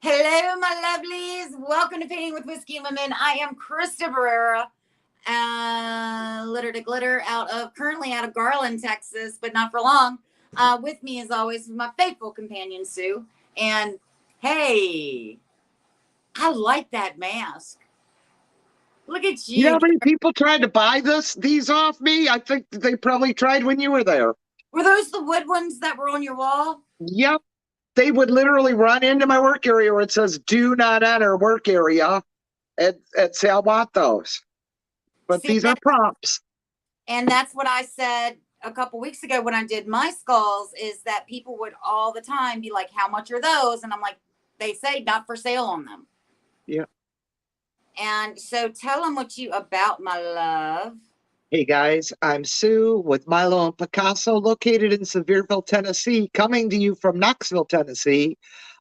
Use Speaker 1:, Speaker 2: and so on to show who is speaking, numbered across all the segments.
Speaker 1: Hello, my lovelies. Welcome to Painting with Whiskey and Women. I am Krista Barrera, litter to glitter, currently out of Garland, Texas, but not for long. With me, as always, is my faithful companion Sue. And hey, I like that mask. Look at
Speaker 2: You know
Speaker 1: you.
Speaker 2: how many people tried to buy these off me? I think they probably tried when you were there.
Speaker 1: Were those the wood ones that were on your wall?
Speaker 2: Yep. They would literally run into my work area where it says "Do not enter work area," and say, "I want those." But
Speaker 1: See,
Speaker 2: these are props.
Speaker 1: and that's what I said a couple weeks ago when I did my skulls, is that people would all the time be like, how much are those? And I'm like, they say not for sale on them.
Speaker 2: Yeah.
Speaker 1: And so tell them what you about, my love.
Speaker 2: Hey guys, I'm Sue with Milo and Picasso, located in Sevierville, Tennessee, coming to you from Knoxville, Tennessee.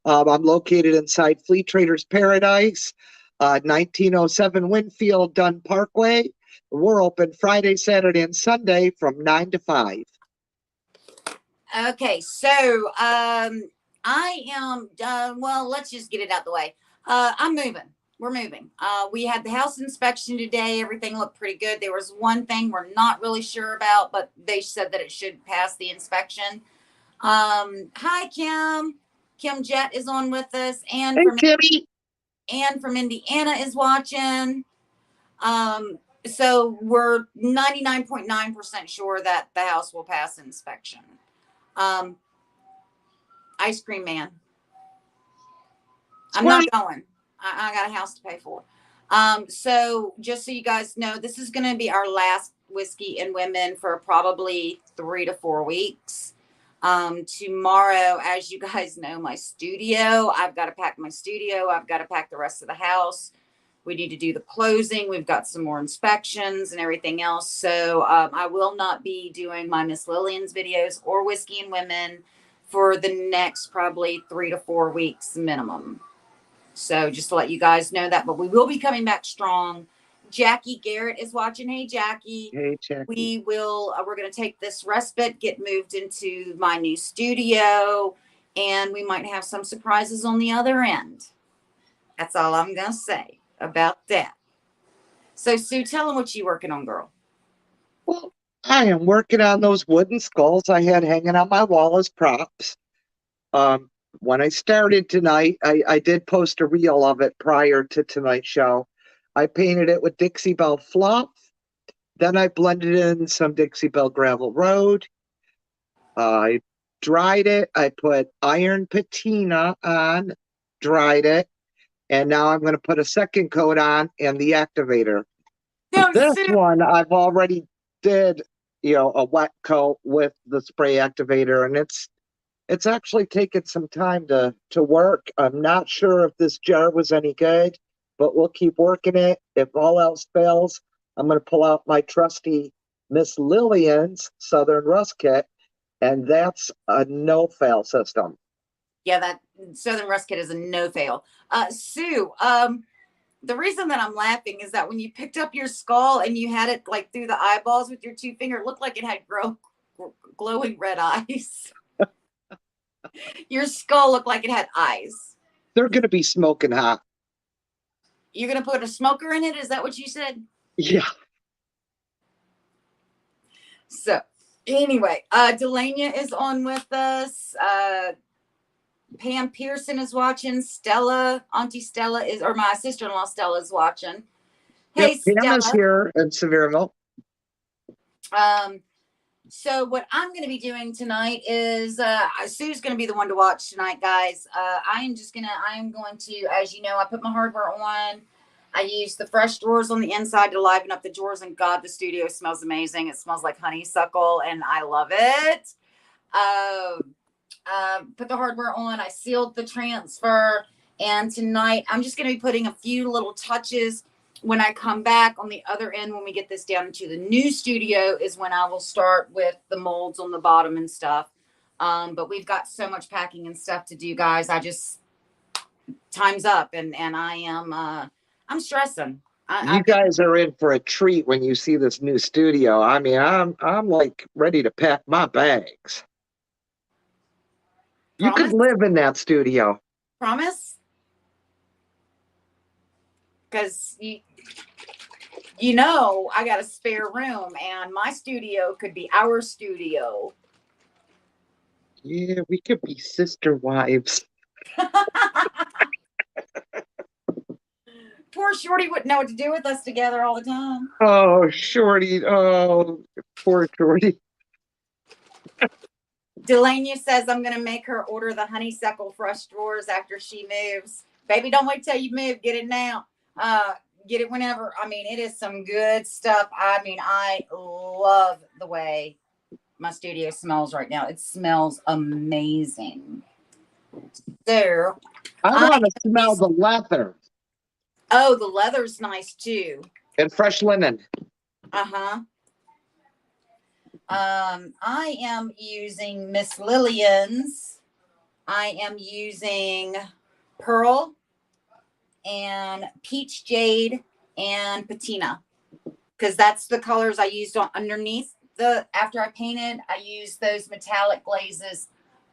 Speaker 2: I'm located inside Fleet Traders Paradise, 1907 Winfield Dunn Parkway. We're open Friday, Saturday, and Sunday from 9 to 5.
Speaker 1: Okay, so I am well, let's just get it out the way. I'm moving. We're moving. We had the house inspection today. Everything looked pretty good. There was one thing we're not really sure about, but they said that it should pass the inspection. Hi, Kim. Kim Jett is on with us, and
Speaker 2: Hey, Timmy.
Speaker 1: Ann from Indiana is watching. So we're 99.9% sure that the house will pass inspection. Ice cream man. I'm not going. I got a house to pay for. So just so you guys know, this is going to be our last Whiskey and Women for probably 3 to 4 weeks. Tomorrow, as you guys know, my studio, I've got to pack my studio. I've got to pack the rest of the house. We need to do the closing. We've got some more inspections and everything else. So I will not be doing my Miss Lillian's videos or Whiskey and Women for the next probably 3 to 4 weeks minimum. So just to let you guys know that, but we will be coming back strong. Jackie Garrett is watching. Hey, Jackie.
Speaker 2: Hey, Jackie.
Speaker 1: We're going to take this respite, get moved into my new studio, and we might have some surprises on the other end. That's all I'm going to say about that. So, Sue, tell them what you're working on, girl.
Speaker 2: Well, I am working on those wooden skulls I had hanging on my wall as props. When I started tonight, I did post a reel of it prior to tonight's show. I painted it with Dixie Belle fluff. Then I blended in some Dixie Belle Gravel Road. I dried it. I put iron patina on, dried it, and now I'm going to put a second coat on and the activator. This one I've already did, a wet coat with the spray activator, and it's actually taken some time to work. I'm not sure if this jar was any good, but we'll keep working it. If all else fails, I'm going to pull out my trusty Miss Lillian's Southern Rust Kit, and that's a no-fail system.
Speaker 1: Yeah, that Southern Rust Kit is a no-fail. Sue, the reason that I'm laughing is that when you picked up your skull and you had it like through the eyeballs with your 2 finger, it looked like it had glowing red eyes. Your skull looked like it had eyes.
Speaker 2: They're going to be smoking hot.
Speaker 1: You're going to put a smoker in it? Is that what you said?
Speaker 2: Yeah.
Speaker 1: So, anyway, Delania is on with us. Pam Pearson is watching. Stella, Auntie Stella or my sister-in-law Stella is watching. Hey,
Speaker 2: yep, Pam
Speaker 1: Stella.
Speaker 2: is here in Sevierville.
Speaker 1: So what I'm going to be doing tonight is Sue's going to be the one to watch tonight, guys. I am going to, as you know, I put my hardware on. I use the fresh drawers on the inside to liven up the drawers, and God, the studio smells amazing. It smells like honeysuckle, and I love it. Put the hardware on. I sealed the transfer, and tonight I'm just going to be putting a few little touches. When I come back on the other end, when we get this down into the new studio, is when I will start with the molds on the bottom and stuff. But we've got so much packing and stuff to do, guys. Time's up, and I am I'm stressing.
Speaker 2: You guys are in for a treat when you see this new studio. I mean, I'm like ready to pack my bags.
Speaker 1: Promise?
Speaker 2: You could live in that studio.
Speaker 1: Promise? because you know, I got a spare room and my studio could be our studio.
Speaker 2: Yeah, we could be sister wives.
Speaker 1: Poor Shorty wouldn't know what to do with us together all the time.
Speaker 2: Oh, Shorty. Oh, poor Shorty.
Speaker 1: Delania says I'm going to make her order the honeysuckle fresh drawers after she moves. Baby, don't wait till you move. Get it now. Get it whenever. I mean, it is some good stuff. I mean, I love the way my studio smells right now. It smells amazing. So,
Speaker 2: I want to smell the leather
Speaker 1: oh, the leather's nice too.
Speaker 2: and fresh linen.
Speaker 1: Uh-huh. I am using Miss Lillian's. I am using Pearl and Peach Jade and Patina, because that's the colors I used on underneath the, after I painted, I used those metallic glazes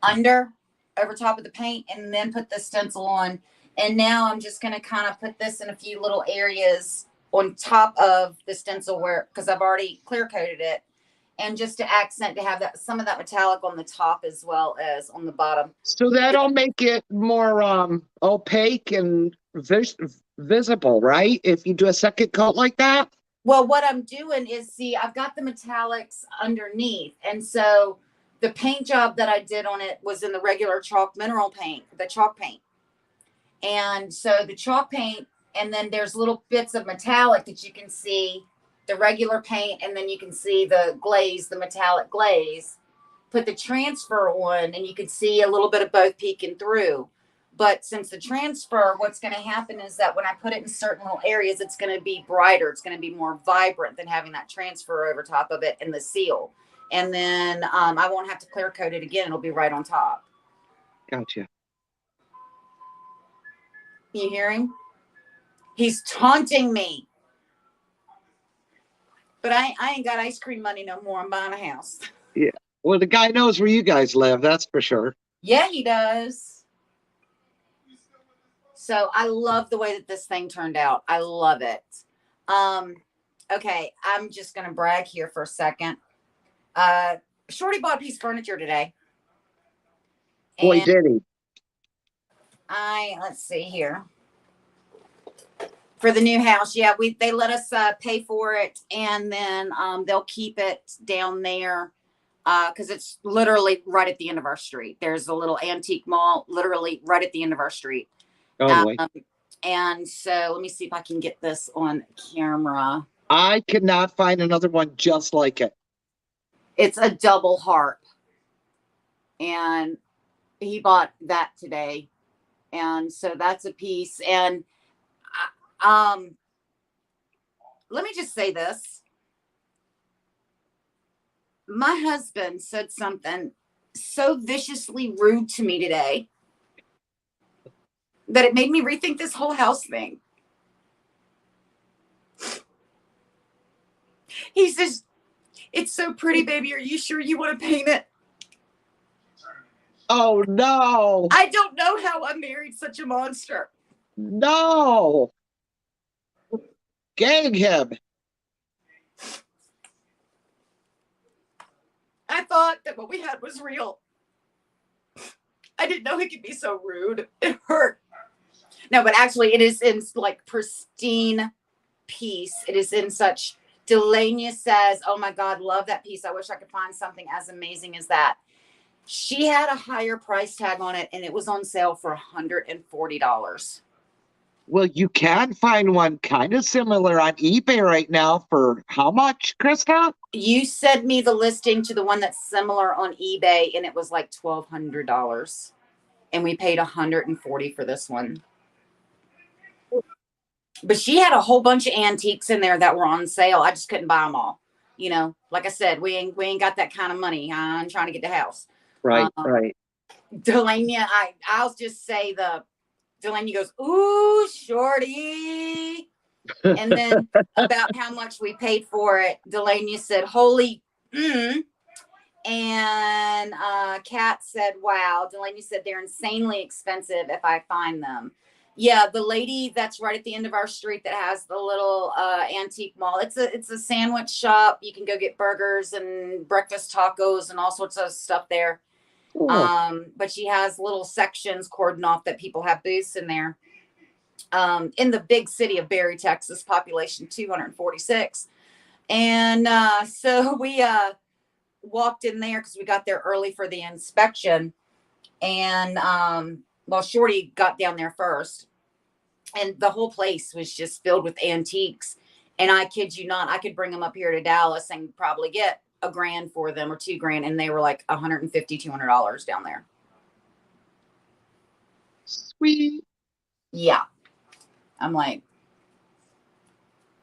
Speaker 1: over top of the paint and then put the stencil on. And now I'm just going to kind of put this in a few little areas on top of the stencil where, because I've already clear coated it, and just to accent to have that some of that metallic on the top as well as on the bottom.
Speaker 2: So that'll make it more opaque and visible, right? If you do a second coat like that.
Speaker 1: Well, what I'm doing is, see, I've got the metallics underneath. And so the paint job that I did on it was in the regular chalk mineral paint, the chalk paint. And so the chalk paint, and then there's little bits of metallic that you can see, the regular paint, and then you can see the glaze, the metallic glaze. Put the transfer on, and you can see a little bit of both peeking through. But since the transfer, what's going to happen is that when I put it in certain little areas, it's going to be brighter. It's going to be more vibrant than having that transfer over top of it and the seal. And then I won't have to clear coat it again. It'll be right on top.
Speaker 2: Gotcha.
Speaker 1: You hear him? He's taunting me. But I ain't got ice cream money no more. I'm buying a house.
Speaker 2: Yeah. Well, the guy knows where you guys live. That's for sure.
Speaker 1: Yeah, he does. So I love the way that this thing turned out. I love it. Okay, I'm just going to brag here for a second. Shorty bought a piece of furniture today.
Speaker 2: Boy, did he.
Speaker 1: Let's see here. For the new house, yeah, they let us pay for it, and then they'll keep it down there because it's literally right at the end of our street. There's a little antique mall literally right at the end of our street.
Speaker 2: Oh, boy.
Speaker 1: And so let me see if I can get this on camera.
Speaker 2: I could not find another one just like it.
Speaker 1: It's a double harp, and he bought that today, and so that's a piece. And let me just say this. My husband said something so viciously rude to me today that it made me rethink this whole house thing. He says, "It's so pretty, baby. Are you sure you want to paint it?"
Speaker 2: Oh, no.
Speaker 1: I don't know how I married such a monster.
Speaker 2: No. Gang him.
Speaker 1: I thought that what we had was real. I didn't know he could be so rude. It hurt. No, but actually it is in like pristine piece. It is in such, Delania says, "Oh my God, love that piece. I wish I could find something as amazing as that." She had a higher price tag on it, and it was on sale for $140.
Speaker 2: Well, you can find one kind of similar on eBay right now for how much, Krista?
Speaker 1: You sent me the listing to the one that's similar on eBay, and it was like $1,200. And we paid $140 for this one. But she had a whole bunch of antiques in there that were on sale. I just couldn't buy them all. You know, like I said, we ain't got that kind of money. I'm trying to get the house.
Speaker 2: Right, right.
Speaker 1: Delania, I'll just say Delaney goes, "Ooh, Shorty." And then about how much we paid for it, Delaney said, "Holy, And Kat said, "Wow." Delaney said, "They're insanely expensive if I find them." Yeah, the lady that's right at the end of our street that has the little antique mall. It's a sandwich shop. You can go get burgers and breakfast tacos and all sorts of stuff there.
Speaker 2: Oh,
Speaker 1: But she has little sections cordoned off that people have booths in there. In the big city of Berry, Texas, population 246. And so we walked in there because we got there early for the inspection. And well, Shorty got down there first, and the whole place was just filled with antiques. And I kid you not, I could bring them up here to Dallas and probably get $1,000 for them or $2,000, and they were like $150, $200 down there.
Speaker 2: sweet.
Speaker 1: Yeah, I'm like,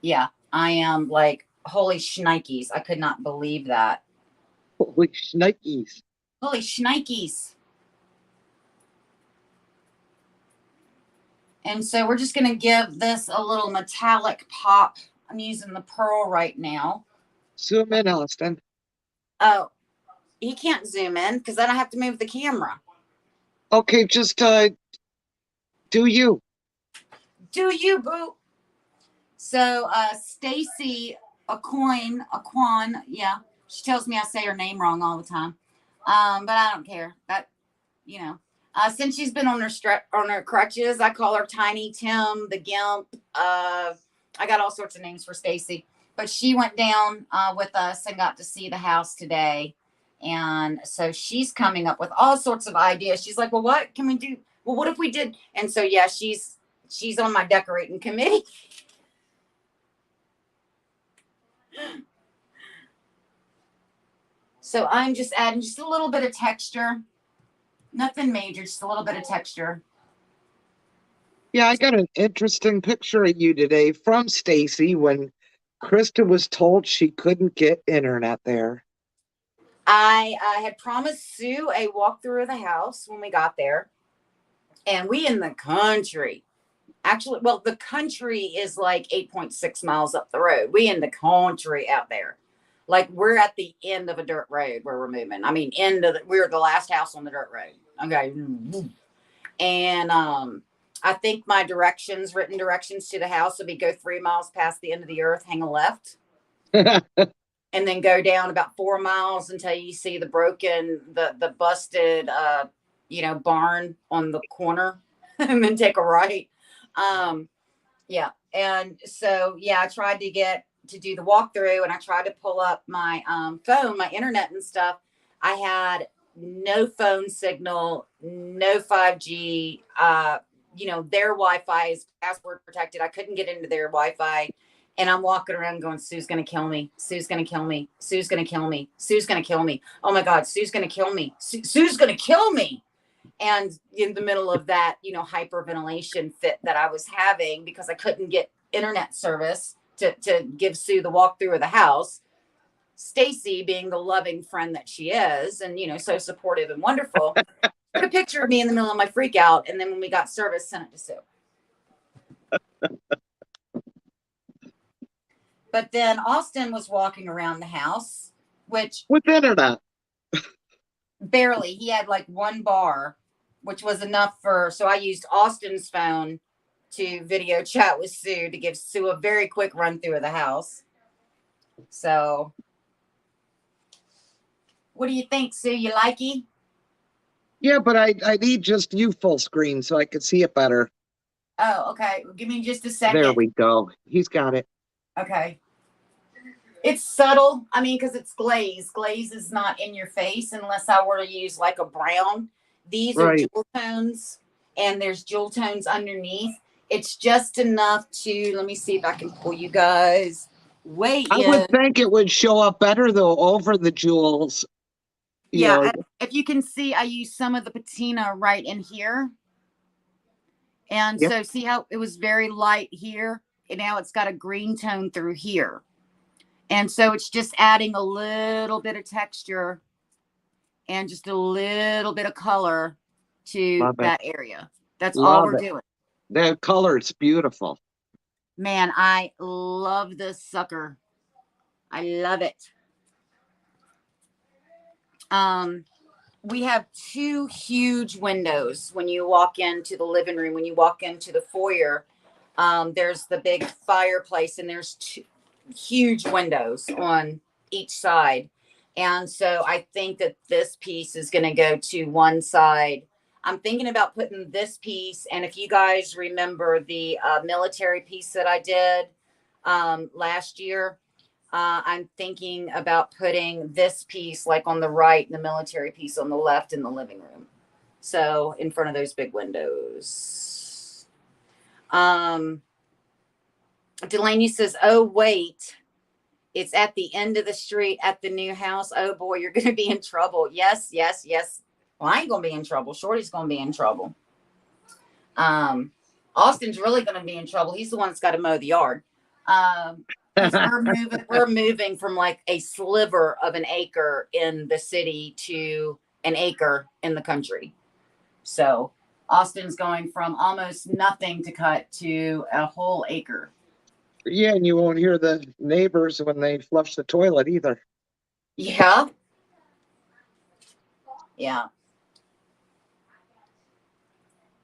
Speaker 1: yeah, I am like, holy shnikes! I could not believe that.
Speaker 2: Holy shnikes.
Speaker 1: Holy shnikes! And so we're just going to give this a little metallic pop. I'm using the pearl right now.
Speaker 2: Zoom in, Austin.
Speaker 1: Oh, he can't zoom in because then I have to move the camera.
Speaker 2: Okay, just do you.
Speaker 1: Do you, boo? So Stacy Aquan, yeah. She tells me I say her name wrong all the time. But I don't care. That, you know. Since she's been on her crutches, I call her Tiny Tim, the Gimp. I got all sorts of names for Stacy, but she went down with us and got to see the house today, and so she's coming up with all sorts of ideas. She's like, "Well, what can we do? Well, what if we did?" And so yeah, she's on my decorating committee. So I'm just adding just a little bit of texture. Nothing major, just a little bit of texture.
Speaker 2: Yeah, I got an interesting picture of you today from Stacy when Krista was told she couldn't get internet there.
Speaker 1: I had promised Sue a walkthrough of the house when we got there, and we in the country. Actually, well, the country is like 8.6 miles up the road. We in the country out there. Like we're at the end of a dirt road where we're moving. I mean, we're the last house on the dirt road. Okay. And I think my written directions to the house will be go 3 miles past the end of the earth, hang a left, and then go down about 4 miles until you see the busted barn on the corner, and then take a right. Yeah. And so yeah, I tried to do the walkthrough, and I tried to pull up my phone, my internet and stuff. I had no phone signal, no 5G. Their Wi-Fi is password protected. I couldn't get into their Wi-Fi. And I'm walking around going, Sue's going to kill me. Sue's going to kill me. Sue's going to kill me. Sue's going to kill me. Oh my God, Sue's going to kill me. Sue's going to kill me. And in the middle of that, hyperventilation fit that I was having because I couldn't get internet service to give Sue the walkthrough of the house, Stacy, being the loving friend that she is, and so supportive and wonderful, took a picture of me in the middle of my freak out, and then when we got service, sent it to Sue. But then Austin was walking around the house, which
Speaker 2: with internet.
Speaker 1: Barely. He had like one bar, which was enough so I used Austin's phone to video chat with Sue to give Sue a very quick run through of the house. So what do you think, Sue? You like it?
Speaker 2: Yeah, but I need just you full screen so I can see it better.
Speaker 1: Oh, okay. Give me just a second.
Speaker 2: There we go. He's got it.
Speaker 1: Okay. It's subtle. I mean, because it's glaze. Glaze is not in your face unless I were to use like a brown. These are jewel tones, and there's jewel tones underneath. It's just enough to, let me see if I can pull you guys way in.
Speaker 2: I would think it would show up better though over the jewels.
Speaker 1: Yeah, if you can see, I use some of the patina right in here. And so see how it was very light here, and now it's got a green tone through here. And so it's just adding a little bit of texture and just a little bit of color to that area. That's all we're doing.
Speaker 2: The color is beautiful.
Speaker 1: Man, I love this sucker. I love it. we have two huge windows when you walk into the living room. When you walk into the foyer, there's the big fireplace, and there's two huge windows on each side. And so I think that this piece is going to go to one side. I'm thinking about putting this piece, and if you guys remember the military piece that I did last year, I'm thinking about putting this piece like on the right and the military piece on the left in the living room. So in front of those big windows. Delaney says, oh, wait, it's at the end of the street at the new house. Oh boy, you're going to be in trouble. Yes, yes, yes. Well, I ain't going to be in trouble. Shorty's going to be in trouble. Austin's really going to be in trouble. He's the one that's got to mow the yard. We're moving from like a sliver of an acre in the city to an acre in the country. So Austin's going from almost nothing to cut to a whole acre.
Speaker 2: Yeah, and you won't hear the neighbors when they flush the toilet either.
Speaker 1: Yeah. Yeah.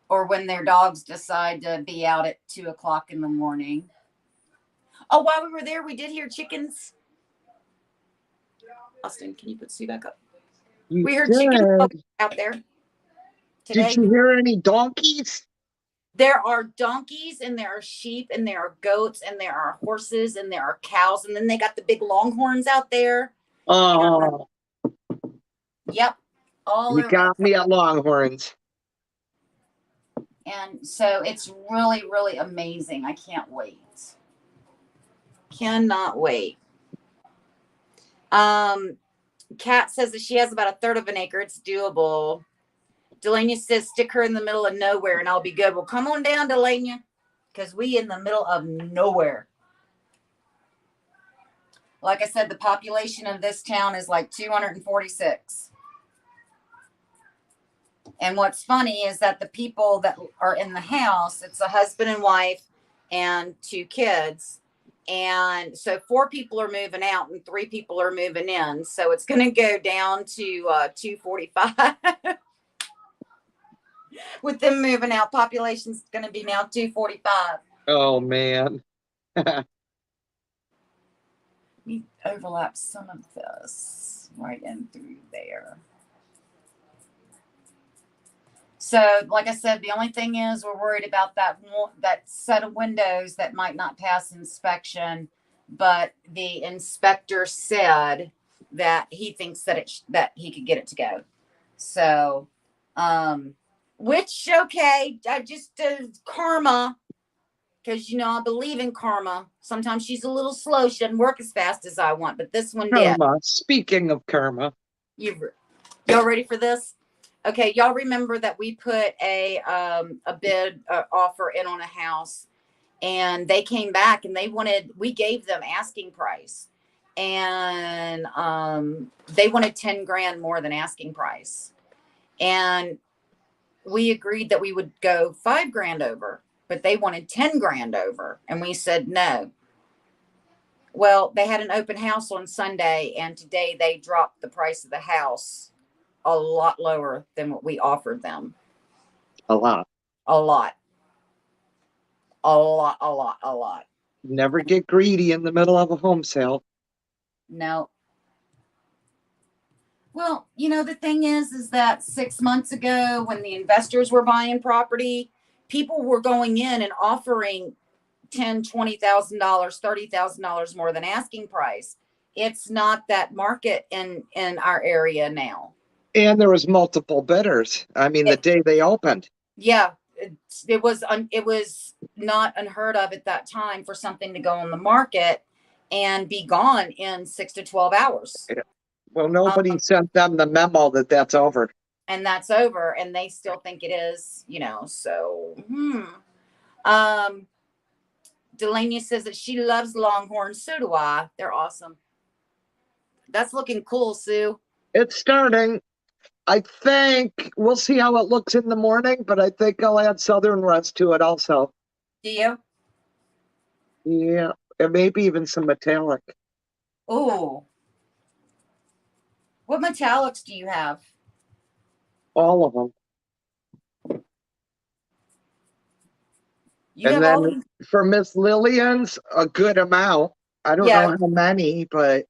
Speaker 1: Or when their dogs decide to be out at 2:00 in the morning. Oh, while we were there, we did hear chickens. Austin, can you put Sue back up? We heard chickens out there today.
Speaker 2: Did you hear any donkeys?
Speaker 1: There are donkeys, and there are sheep, and there are goats, and there are horses, and there are cows, and then they got the big longhorns out there.
Speaker 2: Oh,
Speaker 1: yep. All
Speaker 2: you got me at longhorns.
Speaker 1: And so it's really, really amazing. I can't wait. Cannot wait. Kat says that she has about a third of an acre. It's doable. Delania says stick her in the middle of nowhere and I'll be good. Well, come on down, Delania, because we in the middle of nowhere. Like I said, the population of this town is like 246. And what's funny is that the people that are in the house, it's a husband and wife and 2 kids. And so 4 people are moving out and 3 people are moving in. So it's going to go down to 245. With them moving out, population's going to be now 245.
Speaker 2: Oh, man.
Speaker 1: We overlap some of this right in through there. So, like I said, the only thing is we're worried about that set of windows that might not pass inspection, but the inspector said that he thinks that that he could get it to go. So, which okay, I just karma, because I believe in karma. Sometimes she's a little slow; she doesn't work as fast as I want, but this one did.
Speaker 2: Speaking of karma,
Speaker 1: y'all ready for this? Okay, y'all remember that we put a bid offer in on a house, and they came back and we gave them asking price, and they wanted 10 grand more than asking price, and we agreed that we would go 5 grand over, but they wanted 10 grand over, and we said no. Well, they had an open house on Sunday, and today they dropped the price of the house a lot lower than what we offered them.
Speaker 2: A lot. Never get greedy in the middle of a home sale.
Speaker 1: No. Well, the thing is that 6 months ago when the investors were buying property, people were going in and offering $10,000, $20,000, $30,000 more than asking price. It's not that market in our area now.
Speaker 2: And there was multiple bidders. I mean, the day they opened.
Speaker 1: Yeah, it was not unheard of at that time for something to go on the market and be gone in 6 to 12 hours.
Speaker 2: Yeah. Well, nobody sent them the memo that that's over.
Speaker 1: And that's over, and they still think it is, so. Delania says that she loves longhorns. So do I. They're awesome. That's looking cool, Sue.
Speaker 2: It's starting. I think we'll see how it looks in the morning, but I think I'll add Southern Rust to it also.
Speaker 1: Do you?
Speaker 2: Yeah, and maybe even some metallic.
Speaker 1: Oh. What metallics do you have?
Speaker 2: all of them.
Speaker 1: You
Speaker 2: And
Speaker 1: have all
Speaker 2: then
Speaker 1: the,
Speaker 2: for Miss Lillian's, a good amount. I don't know
Speaker 1: yeah,
Speaker 2: how many, but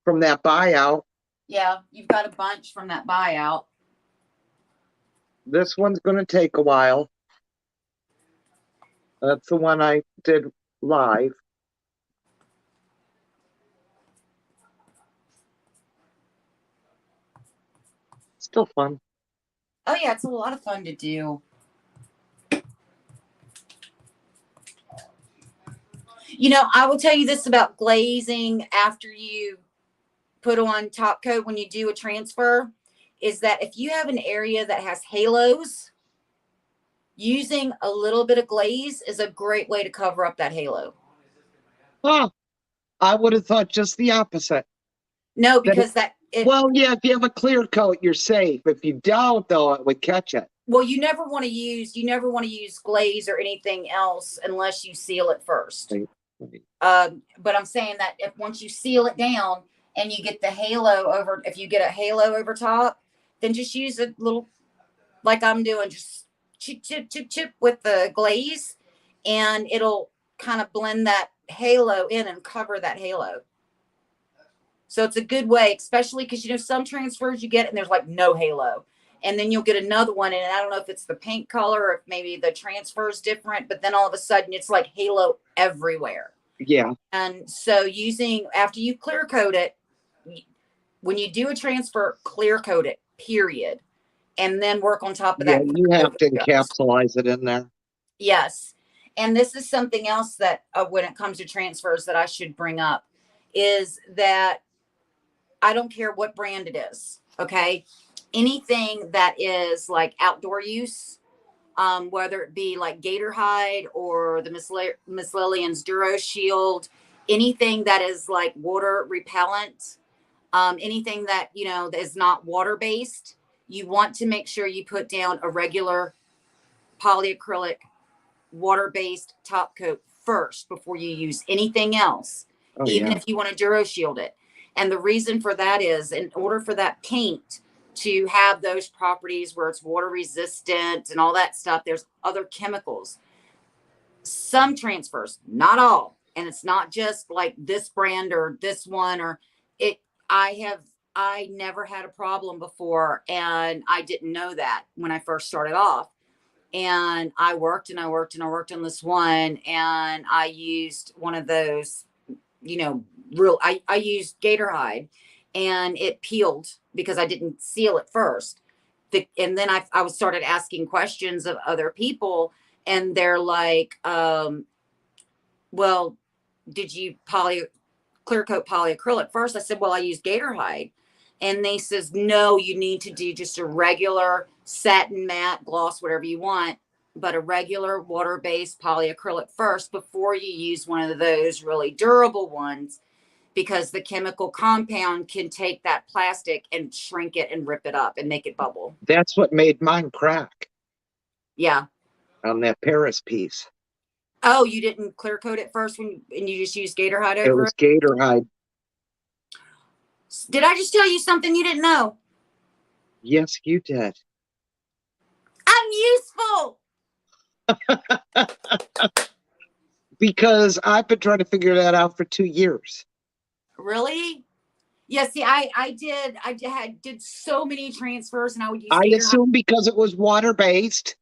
Speaker 2: from that buyout,
Speaker 1: yeah, you've got a bunch from that buyout.
Speaker 2: this one's going to take a while. That's the one I did live. Still fun.
Speaker 1: Oh yeah, it's a lot of fun to do. You know, I will tell you this about glazing after you put on top coat when you do a transfer is that if you have an area that has halos, using a little bit of glaze is a great way to cover up that halo.
Speaker 2: Oh, I would have thought just the opposite.
Speaker 1: No,
Speaker 2: That
Speaker 1: because that it
Speaker 2: well, yeah, if you have a clear coat, you're safe. If you don't, though, it would catch it.
Speaker 1: well, you never want to use glaze or anything else unless you seal it first.
Speaker 2: Right, right.
Speaker 1: But I'm saying that if once you seal it down and you get the halo over, if you get a halo over top, then just use a little, like I'm doing, just chip, chip, chip, chip with the glaze, and it'll kind of blend that halo in and cover that halo. So it's a good way, especially because you know some transfers you get and there's like no halo. And then you'll get another one, and I don't know if it's the paint color or if maybe the transfer is different, but then all of a sudden it's like halo everywhere.
Speaker 2: Yeah,
Speaker 1: And so using after you clear coat it, when you do a transfer, clear coat it, period. And then work on top of
Speaker 2: yeah,
Speaker 1: that
Speaker 2: you
Speaker 1: clear
Speaker 2: have
Speaker 1: coat
Speaker 2: to
Speaker 1: with guts.
Speaker 2: encapsulize it in there.
Speaker 1: Yes. And this is something else that when it comes to transfers that I should bring up is that I don't care what brand it is. Okay. Anything that is like outdoor use, whether it be like Gator Hide or the Miss Lillian's Duro Shield, anything that is like water repellent, anything that, you know, that is not water based, you want to make sure you put down a regular polyacrylic water based top coat first before you use anything else,
Speaker 2: Oh
Speaker 1: even
Speaker 2: yeah,
Speaker 1: if you want to Duro Shield it. And the reason for that is in order for that paint to have those properties where it's water resistant and all that stuff, there's other chemicals. Some transfers, not all, and it's not just like this brand or this one or it. I never had a problem before, and I didn't know that when I first started off. And I worked and I worked and I worked on this one, and I used one of those, you know, I used Gator Hide, and it peeled because I didn't seal it first. And then I was started asking questions of other people, and they're like, well, did you clear coat polyacrylic first? I said, well, I used Gator Hide. And they says, no, you need to do just a regular satin matte gloss, whatever you want, but a regular water-based polyacrylic first before you use one of those really durable ones, because the chemical compound can take that plastic and shrink it and rip it up and make it bubble.
Speaker 2: that's what made mine crack
Speaker 1: Yeah.
Speaker 2: on that Paris piece.
Speaker 1: Oh, you didn't clear coat it first and you just used Gator Hide
Speaker 2: It
Speaker 1: over
Speaker 2: was
Speaker 1: it?
Speaker 2: Gator Hide.
Speaker 1: Did I just tell you something you didn't know?
Speaker 2: Yes, you did.
Speaker 1: I'm useful.
Speaker 2: Because I've been trying to figure that out for 2 years.
Speaker 1: Really? Yeah, see, I did so many transfers and I would use
Speaker 2: I
Speaker 1: Gator Hide,
Speaker 2: assume because it was water based,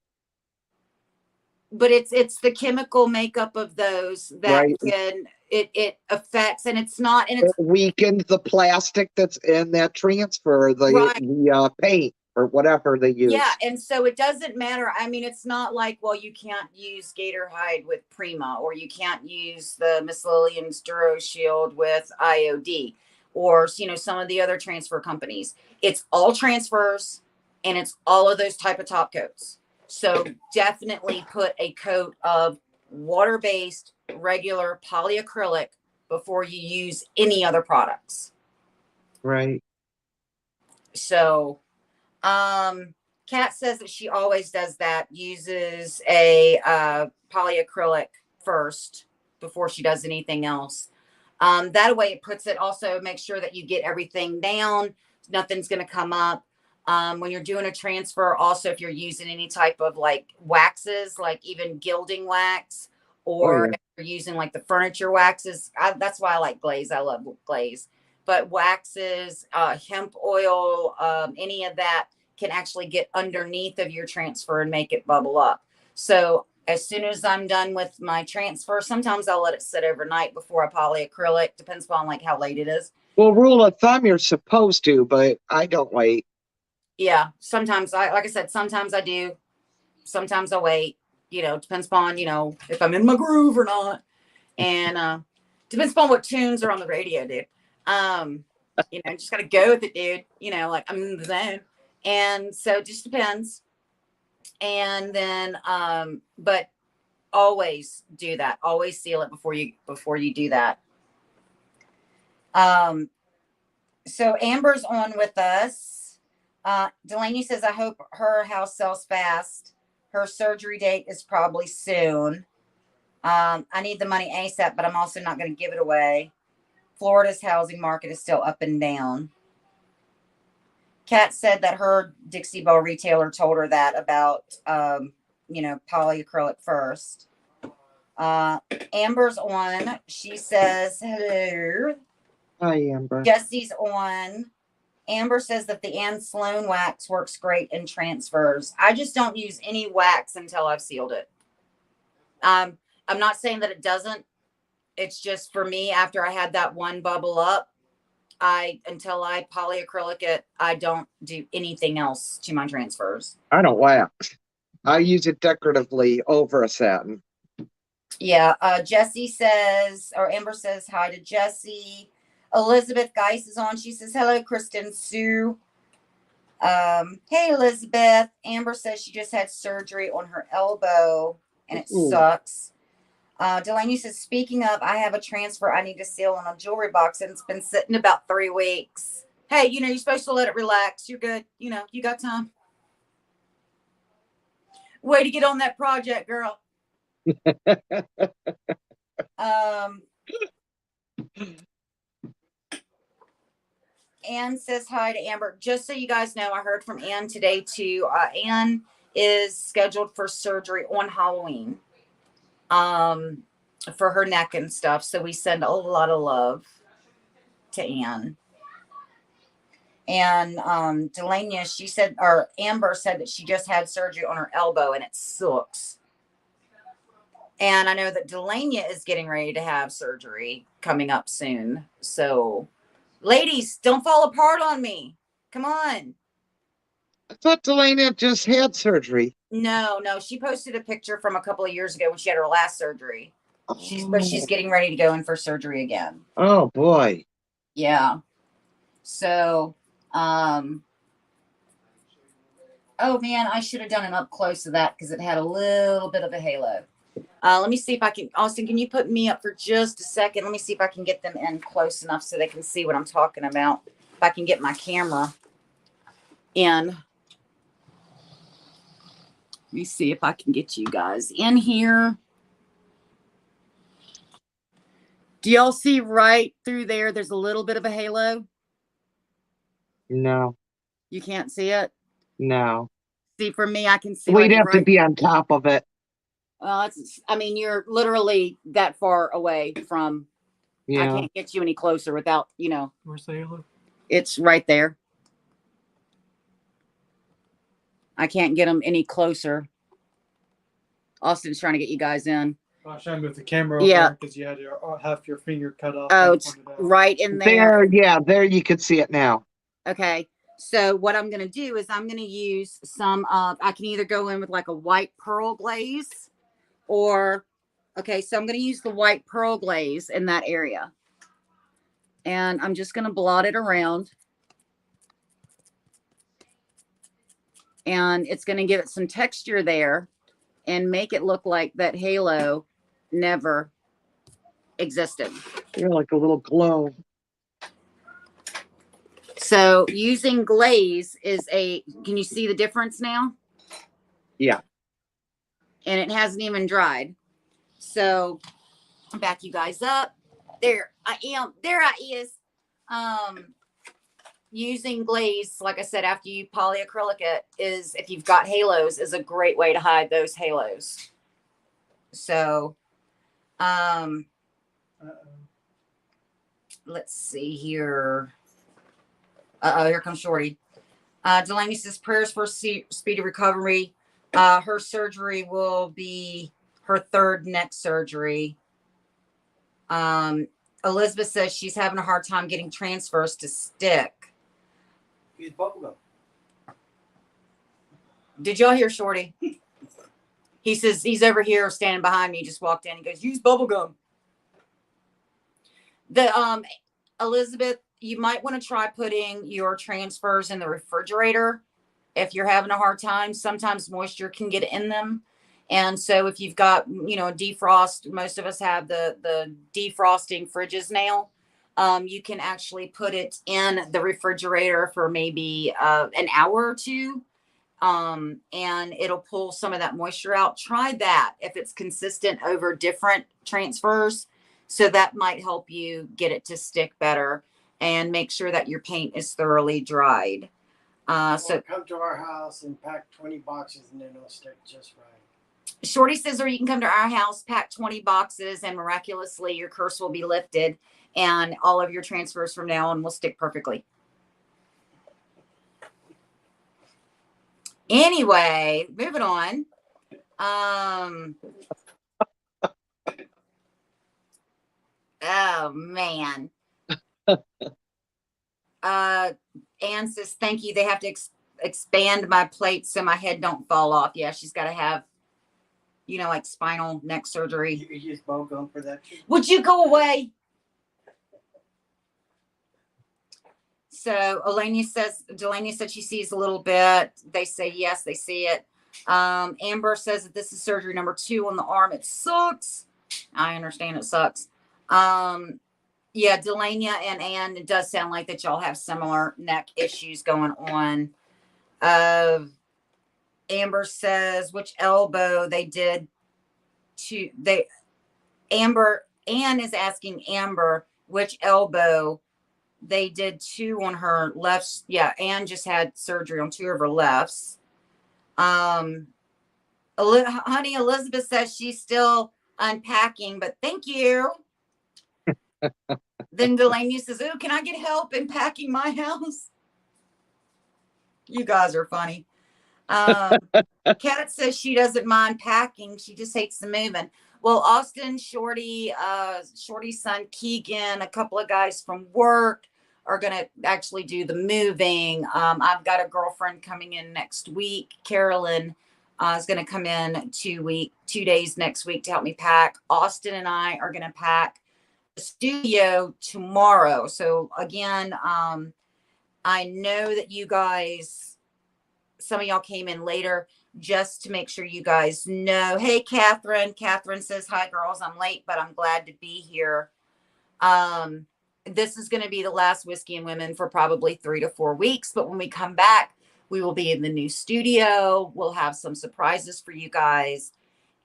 Speaker 1: but it's the chemical makeup of those that
Speaker 2: right?
Speaker 1: can it affects, and it's not, and
Speaker 2: It
Speaker 1: it's
Speaker 2: weakened the plastic that's in that transfer,
Speaker 1: right.
Speaker 2: the paint or whatever they
Speaker 1: Yeah,
Speaker 2: use.
Speaker 1: and so it doesn't matter. I mean, it's not like, well, you can't use Gator Hide with Prima, or you can't use the Miss Lillian's Duro Shield with IOD, or you know some of the other transfer companies. It's all transfers, and it's all of those type of top coats. So definitely put a coat of water-based regular polyacrylic before you use any other products.
Speaker 2: Right.
Speaker 1: So Kat says that she always does that, uses a polyacrylic first before she does anything else. That way it puts it, also make sure that you get everything down. Nothing's going to come up. When you're doing a transfer, also if you're using any type of like waxes, like even gilding wax, or
Speaker 2: yeah.
Speaker 1: if you're using like the furniture waxes, that's why I like glaze. I love glaze, but waxes, hemp oil, any of that can actually get underneath of your transfer and make it bubble up. So as soon as I'm done with my transfer, sometimes I'll let it sit overnight before I polyacrylic. Depends upon like how late it is.
Speaker 2: Well, rule of thumb, you're supposed to, but I don't wait.
Speaker 1: Yeah, sometimes like I said, sometimes I do. Sometimes I wait. Depends upon if I'm in my groove or not, and depends upon what tunes are on the radio, dude. Just gotta go with it, dude. Like I'm in the zone, and so it just depends. And then, but always do that. Always seal it before you do that. So Amber's on with us. Delaney says, I hope her house sells fast. Her surgery date is probably soon. I need the money ASAP, but I'm also not going to give it away. Florida's housing market is still up and down. Kat said that her Dixie Belle retailer told her that about, polyacrylic first. Amber's on. She says, hello.
Speaker 2: Hi, Amber.
Speaker 1: Jesse's on. Amber says that the Ann Sloan wax works great in transfers. I just don't use any wax until I've sealed it. I'm not saying that it doesn't. It's just for me, after I had that one bubble up, until I polyacrylic it, I don't do anything else to my transfers.
Speaker 2: I don't wax. I use it decoratively over a satin.
Speaker 1: Yeah. Jesse says, or Amber says hi to Jesse. Elizabeth Geis is on. She says, hello, Kristen Sue. Hey, Elizabeth. Amber says she just had surgery on her elbow and it sucks. Delaney says, speaking of, I have a transfer I need to seal on a jewelry box and it's been sitting about 3 weeks. Hey, you're supposed to let it relax. You're good. You got time. Way to get on that project, girl. Ann says hi to Amber. Just so you guys know, I heard from Ann today too. Ann is scheduled for surgery on Halloween. For her neck and stuff. So we send a lot of love to Ann. And Delaney, Amber said that she just had surgery on her elbow and it sucks. And I know that Delaney is getting ready to have surgery coming up soon. So, ladies, don't fall apart on me. Come on.
Speaker 2: I thought Delaney just had surgery.
Speaker 1: No. She posted a picture from a couple of years ago when she had her last surgery. But she's getting ready to go in for surgery again.
Speaker 2: Oh boy.
Speaker 1: Yeah. So, oh man, I should have done an up close of that because it had a little bit of a halo. Let me see if I can, Austin, can you put me up for just a second? Let me see if I can get them in close enough so they can see what I'm talking about. If I can get my camera in. Let me see if I can get you guys in here. Do y'all see right through there? There's a little bit of a halo.
Speaker 2: No.
Speaker 1: You can't see it?
Speaker 2: No.
Speaker 1: See, for me, I can see.
Speaker 2: We'd have to be on top of it.
Speaker 1: You're literally that far away from. Yeah. I can't get you any closer without,
Speaker 3: Where's the halo?
Speaker 1: It's right there. I can't get them any closer. Austin's trying to get you guys in.
Speaker 3: I was trying to move the camera over because you had half your finger cut off.
Speaker 1: Oh, it's right in there.
Speaker 2: There you can see it now.
Speaker 1: Okay. So what I'm going to do is I'm going to use some I can either go in with like a white pearl glaze so I'm going to use the white pearl glaze in that area. And I'm just going to blot it around. And it's going to give it some texture there and make it look like that halo never existed.
Speaker 2: You're like a little glow.
Speaker 1: So using glaze can you see the difference now?
Speaker 2: Yeah.
Speaker 1: And it hasn't even dried. So I'll back you guys up. There I am. There I is. using glaze, like I said, after you polyacrylic it, is if you've got halos, is a great way to hide those halos. So, let's see here. Here comes Shorty. Delaney says prayers for speedy recovery. Her surgery will be her third neck surgery. Elizabeth says she's having a hard time getting transfers to stick.
Speaker 4: Use bubblegum.
Speaker 1: Did y'all hear Shorty? He says he's over here standing behind me. He just walked in. He goes, use bubblegum. Elizabeth, you might want to try putting your transfers in the refrigerator if you're having a hard time. Sometimes moisture can get in them. And so if you've got, a defrost, most of us have the defrosting fridges now. You can actually put it in the refrigerator for maybe an hour or two. And it'll pull some of that moisture out. Try that if it's consistent over different transfers. So that might help you get it to stick better and make sure that your paint is thoroughly dried. So
Speaker 4: come to our house and pack 20 boxes and then it'll stick just right.
Speaker 1: Shorty says, or you can come to our house, pack 20 boxes, and miraculously your curse will be lifted and all of your transfers from now on will stick perfectly. Anyway, moving on. Oh man. Anne says, thank you. They have to expand my plate so my head don't fall off. Yeah, she's got to have, like spinal neck surgery.
Speaker 4: You use bubblegum for that too?
Speaker 1: Would you go away? So Delaney said she sees a little bit. They say yes, they see it. Amber says that this is surgery number 2 on the arm. It sucks. I understand it sucks. Yeah, Delania and Ann, it does sound like that y'all have similar neck issues going on. Amber says which elbow they did to Ann is asking Amber which elbow they did 2 on her left. Yeah, Ann just had surgery on 2 of her lefts. Honey, Elizabeth says she's still unpacking, but thank you. Then Delaney says, oh, can I get help in packing my house? You guys are funny. Kat says she doesn't mind packing. She just hates the moving. Well, Austin, Shorty's son, Keegan, a couple of guys from work are going to actually do the moving. I've got a girlfriend coming in next week. Carolyn is going to come in 2 days next week to help me pack. Austin and I are going to pack the studio tomorrow. So again, I know that you guys, some of y'all came in later, just to make sure you guys know. Hey, Catherine. Catherine says, hi, girls. I'm late, but I'm glad to be here. This is going to be the last Whiskey and Women for probably 3 to 4 weeks. But when we come back, we will be in the new studio. We'll have some surprises for you guys.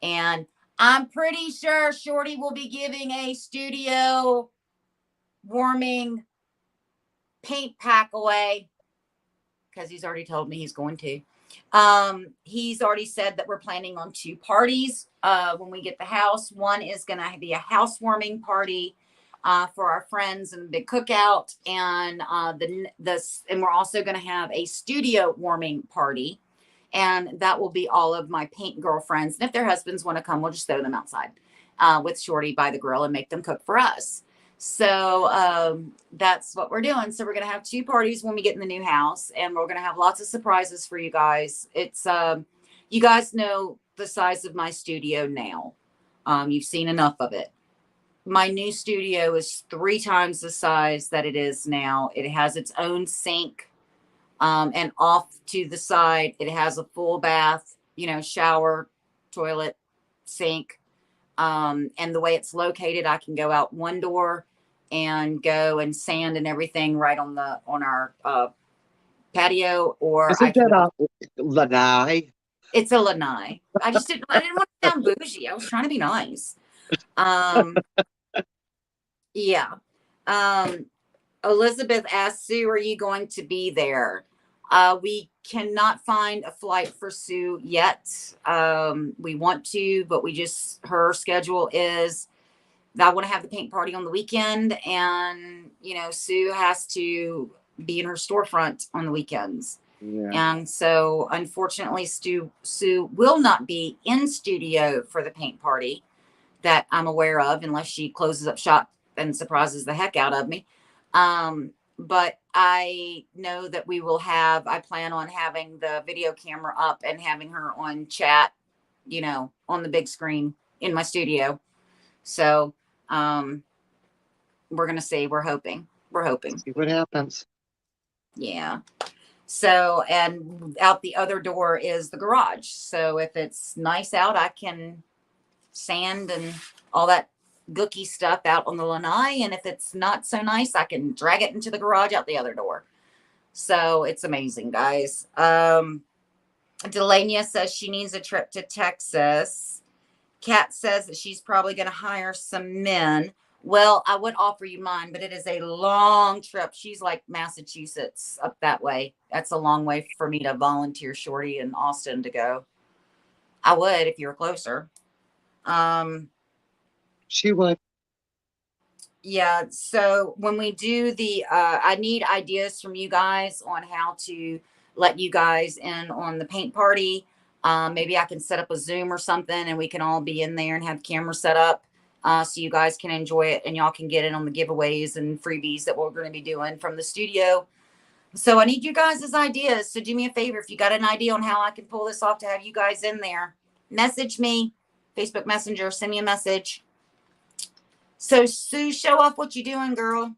Speaker 1: And I'm pretty sure Shorty will be giving a studio warming paint pack away because he's already told me he's going to. He's already said that we're planning on 2 parties when we get the house. One is going to be a housewarming party for our friends and the big cookout, and and we're also going to have a studio warming party, and that will be all of my paint girlfriends. And if their husbands want to come, we'll just throw them outside with Shorty by the grill and make them cook for us. So that's what we're doing. So we're going to have 2 parties when we get in the new house, and we're going to have lots of surprises for you guys. It's you guys know the size of my studio now. You've seen enough of it. My new studio is 3 times the size that it is now. It has its own sink, and off to the side, it has a full bath, shower, toilet, sink. And the way it's located, I can go out one door and go and sand and everything right on our patio, or
Speaker 2: Isn't that lanai?
Speaker 1: It's a lanai. I didn't want to sound bougie. I was trying to be nice. Yeah. Elizabeth asked Sue, are you going to be there? We cannot find a flight for Sue yet. We want to, but her schedule is, I want to have the paint party on the weekend, and Sue has to be in her storefront on the weekends.
Speaker 2: Yeah.
Speaker 1: And so unfortunately Sue will not be in studio for the paint party that I'm aware of, unless she closes up shop and surprises the heck out of me. But I know that I plan on having the video camera up and having her on chat, on the big screen in my studio. So, we're going to see, we're hoping.
Speaker 2: See what happens.
Speaker 1: Yeah. So, and out the other door is the garage. So if it's nice out, I can sand and all that gooky stuff out on the lanai. And if it's not so nice, I can drag it into the garage out the other door. So it's amazing, guys. Delania says she needs a trip to Texas. Kat says that she's probably going to hire some men. Well, I would offer you mine, but it is a long trip. She's like Massachusetts up that way. That's a long way for me to volunteer Shorty in Austin to go. I would if you were closer.
Speaker 2: She would.
Speaker 1: Yeah. So when we do I need ideas from you guys on how to let you guys in on the paint party. Maybe I can set up a Zoom or something and we can all be in there and have cameras set up. So you guys can enjoy it and y'all can get in on the giveaways and freebies that we're going to be doing from the studio. So I need you guys' ideas. So do me a favor. If you got an idea on how I can pull this off to have you guys in there, message me, Facebook Messenger, send me a message. So Sue, show off what you're doing, girl.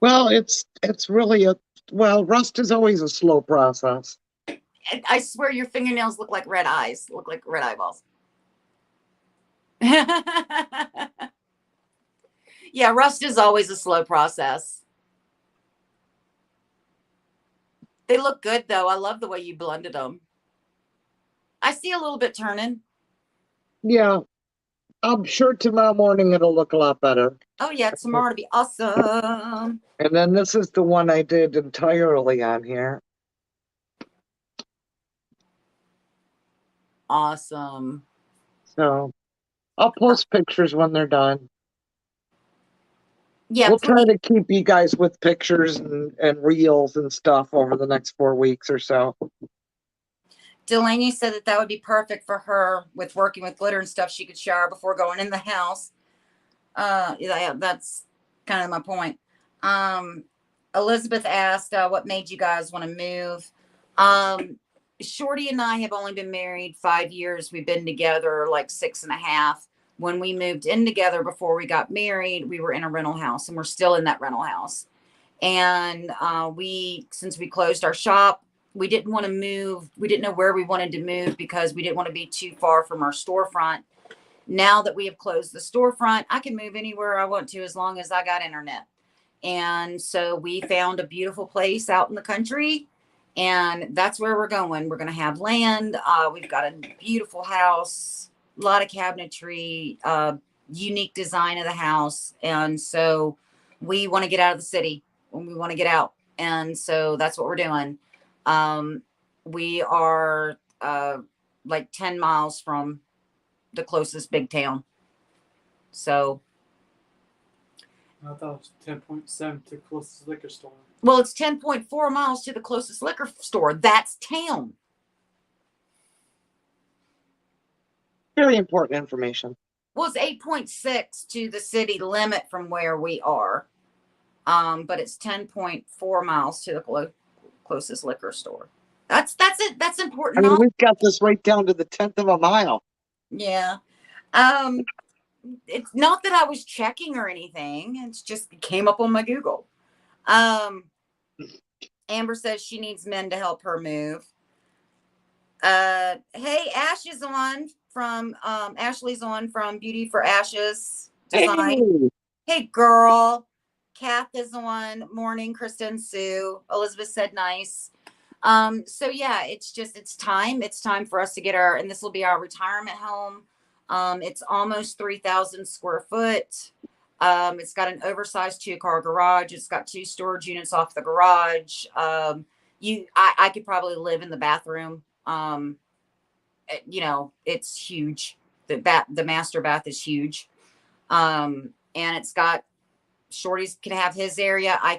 Speaker 2: Well, it's really rust is always a slow process.
Speaker 1: I swear your fingernails look like red eyes, look like red eyeballs. Yeah, rust is always a slow process. They look good though. I love the way you blended them. I see a little bit turning.
Speaker 2: Yeah, I'm sure tomorrow morning it'll look a lot better.
Speaker 1: Oh yeah, tomorrow will be awesome.
Speaker 2: And then this is the one I did entirely on here.
Speaker 1: Awesome.
Speaker 2: So I'll post pictures when they're done.
Speaker 1: Yeah,
Speaker 2: we'll try to keep you guys with pictures and reels and stuff over the next 4 weeks or so.
Speaker 1: Delaney said that would be perfect for her with working with glitter and stuff. She could shower before going in the house. Yeah, that's kind of my point. Elizabeth asked, what made you guys want to move? Shorty and I have only been married 5 years. We've been together like 6.5. When we moved in together before we got married, we were in a rental house and we're still in that rental house. And since we closed our shop, we didn't want to move. We didn't know where we wanted to move because we didn't want to be too far from our storefront. Now that we have closed the storefront, I can move anywhere I want to as long as I got internet. And so we found a beautiful place out in the country. And that's where we're going. We're going to have land. We've got a beautiful house, a lot of cabinetry, unique design of the house. And so we want to get out of the city when we want to get out. And so that's what we're doing. We are like 10 miles from the closest big town. So.
Speaker 3: I thought it was 10.7 to the closest liquor store.
Speaker 1: Well, it's 10.4 miles to the closest liquor store. That's town.
Speaker 2: Very important information.
Speaker 1: Well, it's 8.6 to the city limit from where we are. But it's 10.4 miles to the closest liquor store. That's it. That's important.
Speaker 2: I mean, we've got this right down to the 10th of a mile.
Speaker 1: Yeah. It's not that I was checking or anything. It's just it came up on my Google. Amber says she needs men to help her move. Hey, Ash is on from Ashley's on from Beauty for Ashes Design. Hey girl. Kath is on. Morning, Kristen, Sue. Elizabeth said nice. So yeah, it's time. It's time for us to get and this will be our retirement home. It's almost 3,000 square foot. It's got an oversized 2-car garage. It's got 2 storage units off the garage. I could probably live in the bathroom. It's huge. The master bath is huge. And it's got, Shorty's can have his area. I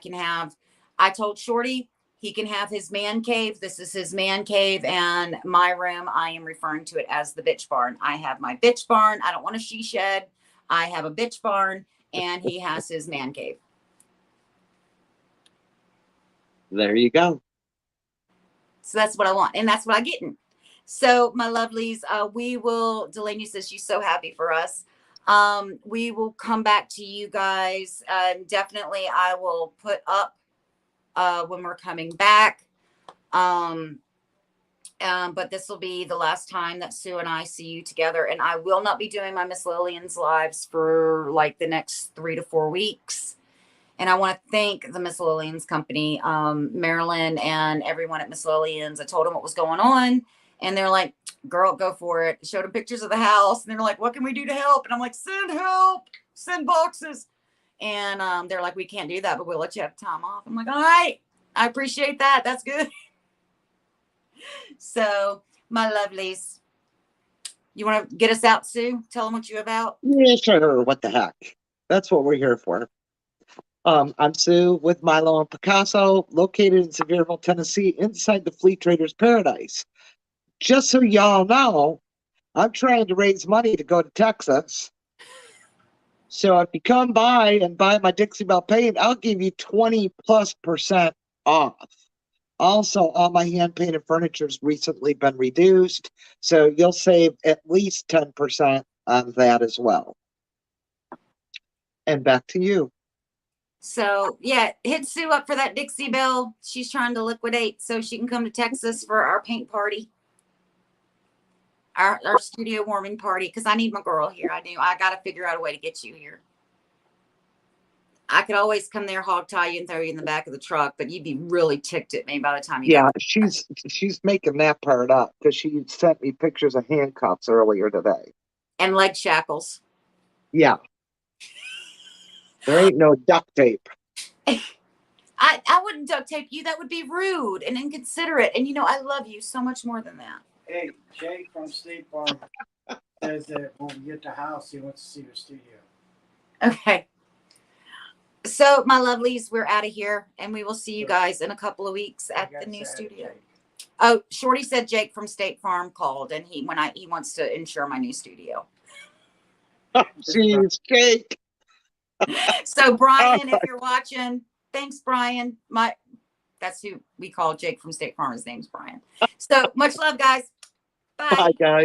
Speaker 1: told Shorty he can have his man cave. This is his man cave, and my room, I am referring to it as the bitch barn. I have my bitch barn. I don't want a she shed. I have a bitch barn, and he has his man cave.
Speaker 2: There you go.
Speaker 1: So that's what I want, and that's what I'm getting. So my lovelies, Delaney says she's so happy for us. We will come back to you guys. Definitely I will put up when we're coming back. But this will be the last time that Sue and I see you together, and I will not be doing my Miss Lillian's lives for like the next 3 to 4 weeks. And I want to thank the Miss Lillian's company, Marilyn and everyone at Miss Lillian's. I told them what was going on, and they're like, girl, go for it. Showed them pictures of the house, and they're like, what can we do to help? And I'm like, send help, send boxes. And they're like, we can't do that, but we'll let you have time off. I'm like, all right, I appreciate that. That's good. So, my lovelies, you want to get us out, Sue? Tell them what you're about.
Speaker 2: Yeah, sure. What the heck? That's what we're here for. I'm Sue with Milo and Picasso, located in Sevierville, Tennessee, inside the Fleet Traders Paradise. Just so y'all know, I'm trying to raise money to go to Texas. So if you come by and buy my Dixie Belle paint, I'll give you 20+% off. Also, all my hand-painted furniture has recently been reduced, so you'll save at least 10% on that as well. And back to you.
Speaker 1: So, yeah, hit Sue up for that Dixie Belle. She's trying to liquidate so she can come to Texas for our paint party. Our studio warming party, because I need my girl here. I got to figure out a way to get you here. I could always come there, hog tie you, and throw you in the back of the truck, but you'd be really ticked at me by the time you
Speaker 2: Yeah,
Speaker 1: got
Speaker 2: she's making that part up because she sent me pictures of handcuffs earlier today.
Speaker 1: and leg shackles.
Speaker 2: Yeah. There ain't no duct tape.
Speaker 1: I wouldn't duct tape you. That would be rude and inconsiderate. And I love you so much more than that.
Speaker 4: Hey, Jake from State Farm says that when we get the house, he wants to see the studio.
Speaker 1: Okay. So, my lovelies, we're out of here, and we will see you guys in a couple of weeks at the new studio. Oh, Shorty said Jake from State Farm called, and he wants to insure my new studio.
Speaker 2: Jeez, Jake.
Speaker 1: So, Brian, if you're watching, thanks, Brian. That's who we call Jake from State Farm. His name's Brian. So much love, guys. Bye.
Speaker 2: Bye, guys.